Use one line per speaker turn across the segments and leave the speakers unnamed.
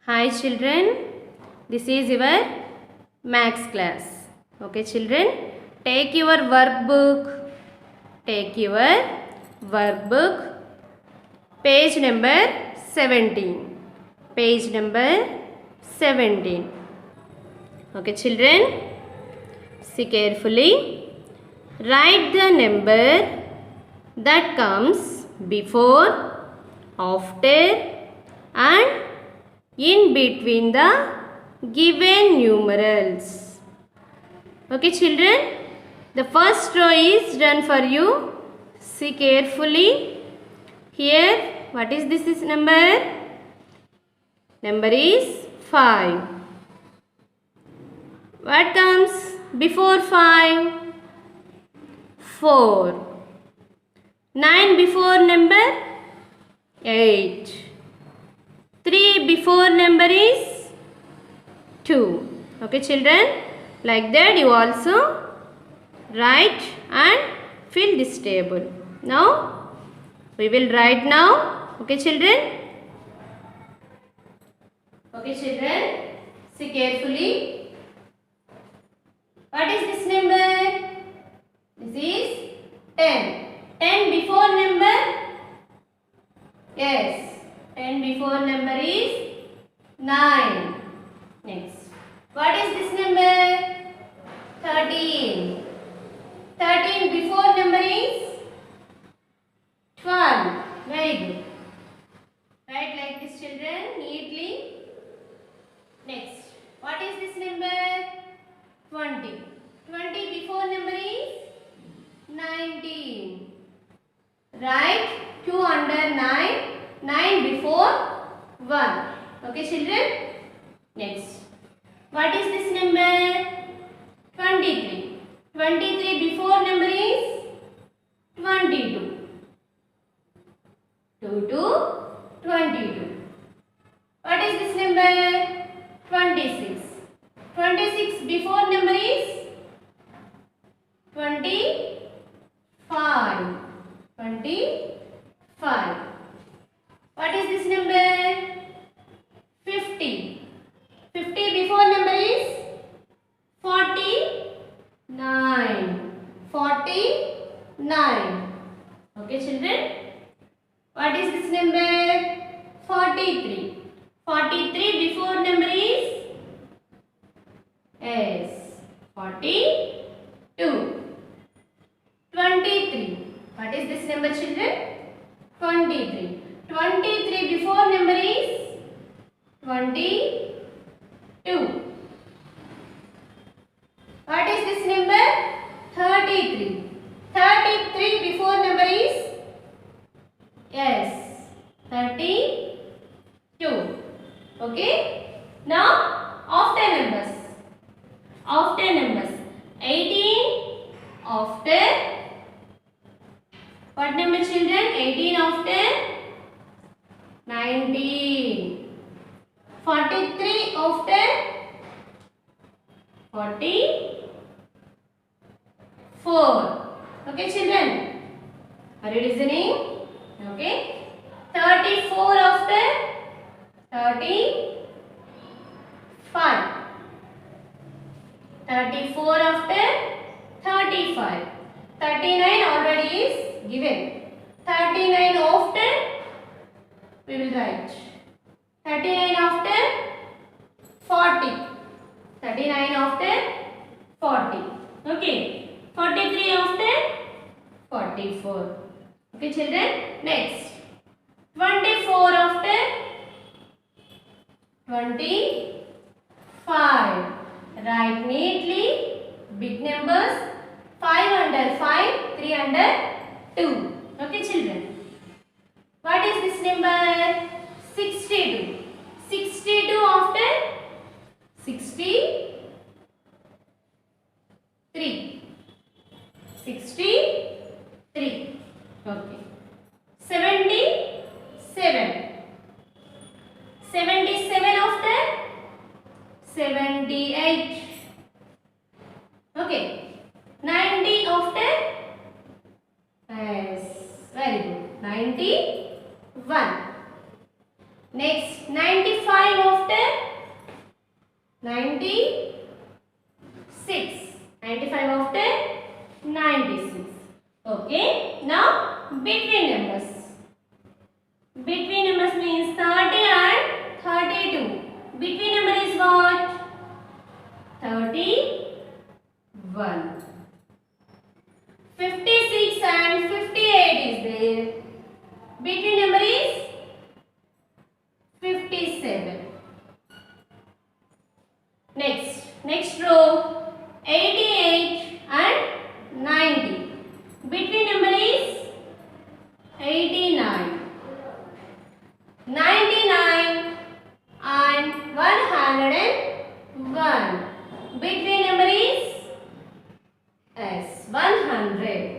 Hi children, this is your maths class. Okay children, take your workbook. Take your workbook. Page number 17. Page number 17. Okay children, see carefully. Write the number that comes before, after and in between the given numerals. Okay children, the first row is done for you. See carefully. Here, what is this number? Number is 5. What comes before 5? 4. 9 before number? 8. 3 before number is 2. Okay children, like that you also write and fill this table. Now we will write now. Okay children. Okay children, see carefully. What is this number? This is 10. 10 before number? Yes. 10 before number is 9. Next. What is this number? 13. 13 before number is 12. Very good. Write like this children, neatly. Next. What is this number? 20. 20 before number is 19. Write 2 under 9. 9 before 1. Okay children? Next. What is this number? 23. 23 before number is 22. 2 to 22. What is this number? 26. 26 before number is 25. 25. What is this number? 50. 50 before number is 49. 49. Okay children? What is this number? 43. 43 before number is? Yes. 42. 23. What is this number children? 23. 23 before number is 22. What is this number? 33. 33 before number is? Yes. 32. Okay. Now after numbers. After numbers. 18 after. What number children? 18 after 19. 43 after 44. Okay children? Are you listening? Okay. 34 after 35. 34 after 35. 39 already is given. 39 after we will write. 39 after 40. 39 after 40. Okay. 43 after 44. Okay children. Next. 24 after 25. Write neatly. Big numbers. 5 under 5. 3 under 2. Okay children. What is this number? 62. 62 after 63. 63. Okay. 77. 77 after 78. Okay. 90 after? Yes. Very good. 91. Next, 95 after 96. 95 after 96. Okay. Now between numbers. Between numbers means 30 and 32. Between number is what? 31. 56 and 58 is there. Between number is 57. Next row, 88 and 90. Between number is 89. 99 and 101. Between number is 100.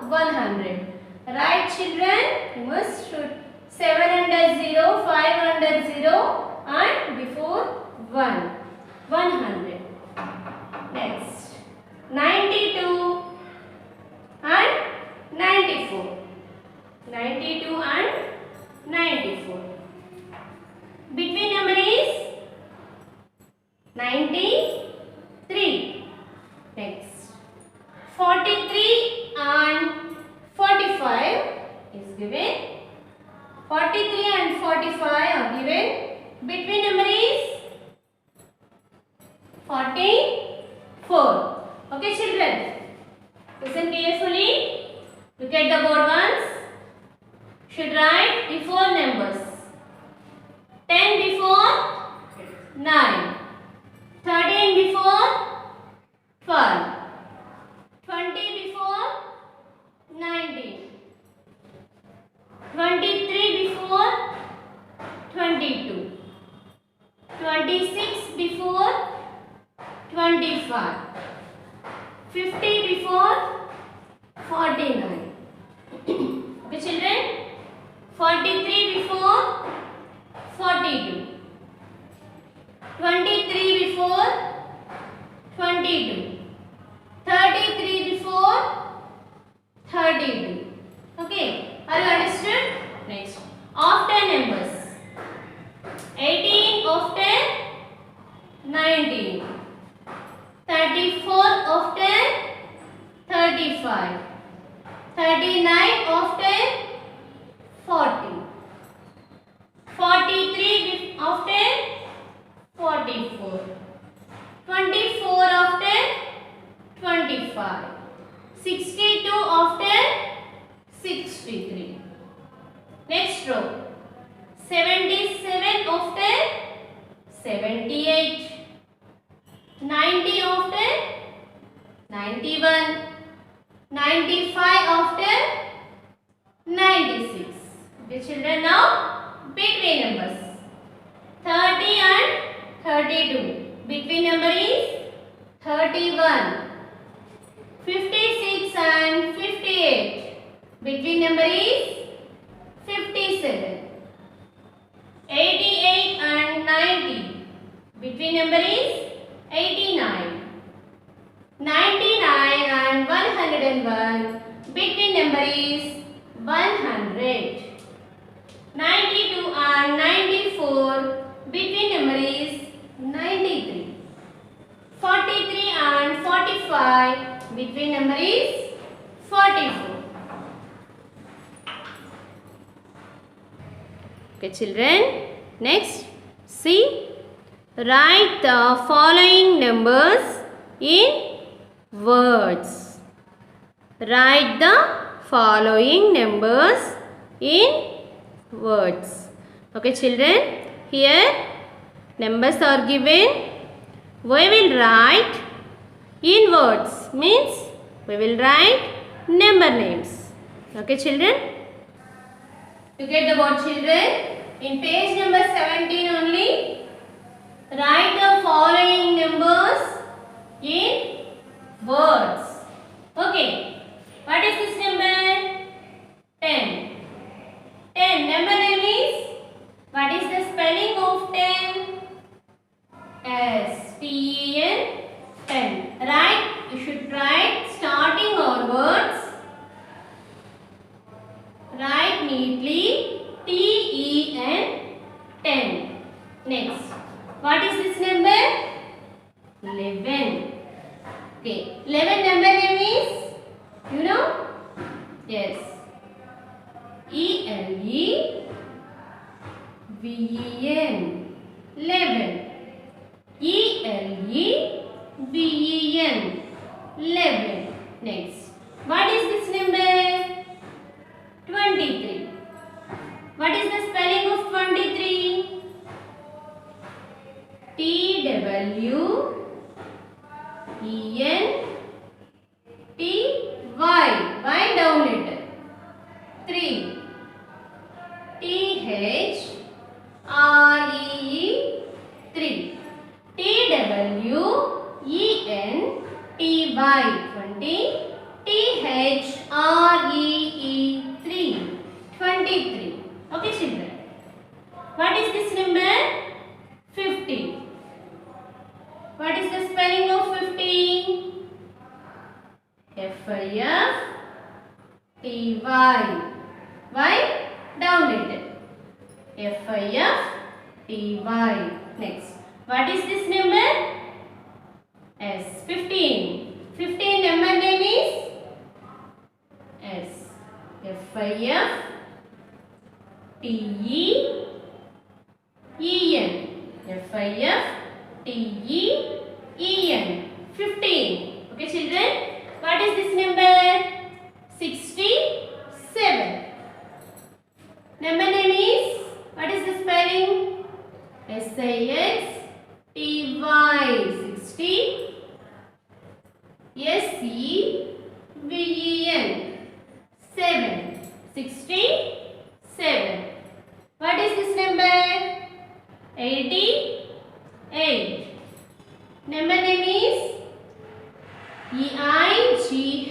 100. Right, children? You must shoot 7 under 0, 5 under 0 and before 1. 100. Next, 92 and 94. 92 and 94. Between number is 93. Next, 43 and 45 is given. 43 and 45 are given. Between number is 44. Okay, children. Listen carefully. Look at the board once. Should write before numbers. 10 before 9. 13 before 12. 20 before 19. 23 before 22. 26 before 25. 50 before 49. Okay, children? 43 before 42. 23 before 22. 33 before 32. Okay, are you understood? Next, after numbers. 18 after 19. 34 after 35. 39 after 40. 43 after 44. 24 after 25. 62 after 63. Next row. 77 after 78. 90 after 91. 95 after 96. Okay, children, now between numbers. 30 and 32. Between number is 31. 56 and 58. Between number is 57. 88 and 90. Between number is 89. 99 and 101. Between number is 100. 92 and 94. Between number is 93. 43 and 45. Between number is 44. Okay, children. Next, see. Write the following numbers in words. Write the following numbers in words. Okay, children. Here numbers are given. We will write in words. Means we will write number names. Okay, children. You get the word, children. In page number 17 only. Write the following numbers in words. Okay. What is this number? 10. 10. Number name is? What is the spelling of 10? S-T-E-N. 10. Right? You should write starting onwards. Write neatly. T-E-N. 10. Eleven. Eleven. Eleven. Next. What is this number? 23. What is the spelling of 23? TWENTY. Y down letter. 3. THREE. 3. TWENTY. 20. THREE. 23. Okay, children. What is this number? 50. What is the spelling of 50? FIFTY. Y down letter. FIFTY. Next. What is this number? S. 15. 15 number name is S. FIFTEN. 15. Okay, children. What is this number? 67. Number name is, what is the spelling? SIXTY. 60. SEVEN. 7. 67. What is this number? 88. Number name is EIGHTY.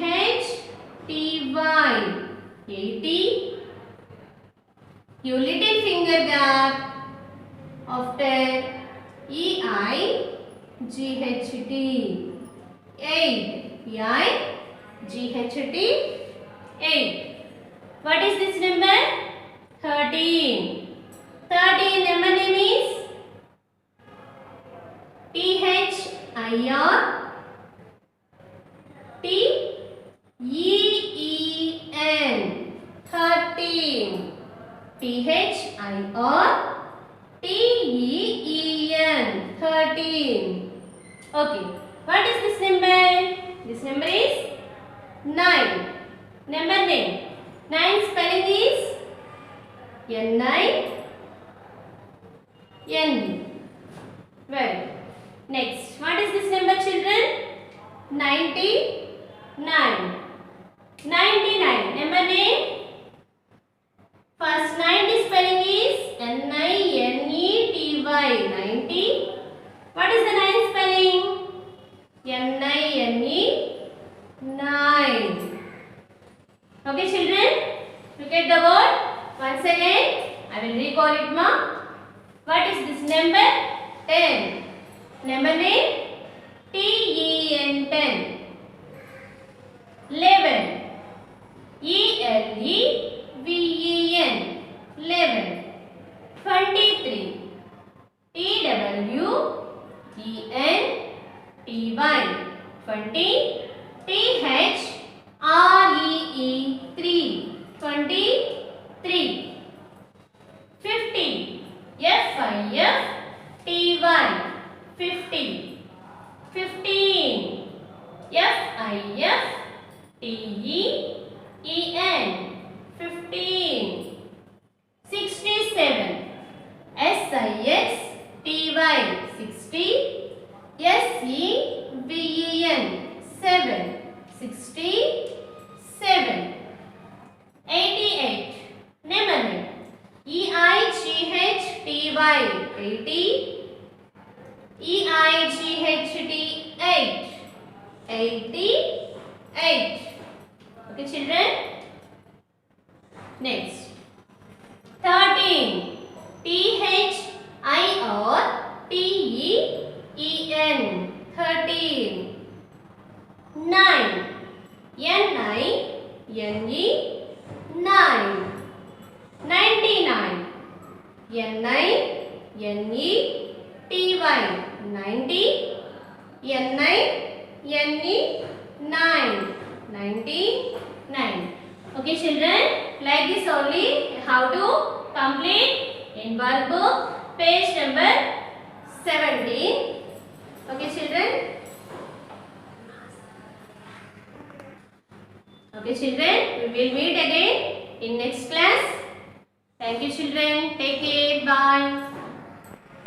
80. Your little finger gap after EIGHT. 8. EIGHT. 8. What is this number? 13. 13 number name is THIRTEEN. 13. THIRTEEN. 13. Okay. What is this number? This number is 9. Number name. 9 spelling is NINE. Very good. Next. What is this number, children? 99. 99. Number name. First 90 spelling is NINETY. 90. What is the 9 spelling? NINE. 9. Okay, children. Look at the word. Once again, I will recall it, ma. What is this number? 10. Number name? TEN. 10. 11. ELEVEN. 11. 23. TWENTY. 20. THREE. 23. 50. FIFTY. 50. 15. FIFTEN. 15. 67. SIXTY. 60. SEVEN. 7. 67. 88. Number name. EIGHTY. 80. EIGHT. 8. 88. Okay, children. Next. 13. THIRTEEN. 13. 9. NINE. 9. 99. NINETY. 90. NINE. 9. 99. Okay children, like this only how to complete in workbook page number 17. Okay children. Okay children, we will meet again in next class. Thank you children. Take care. Bye.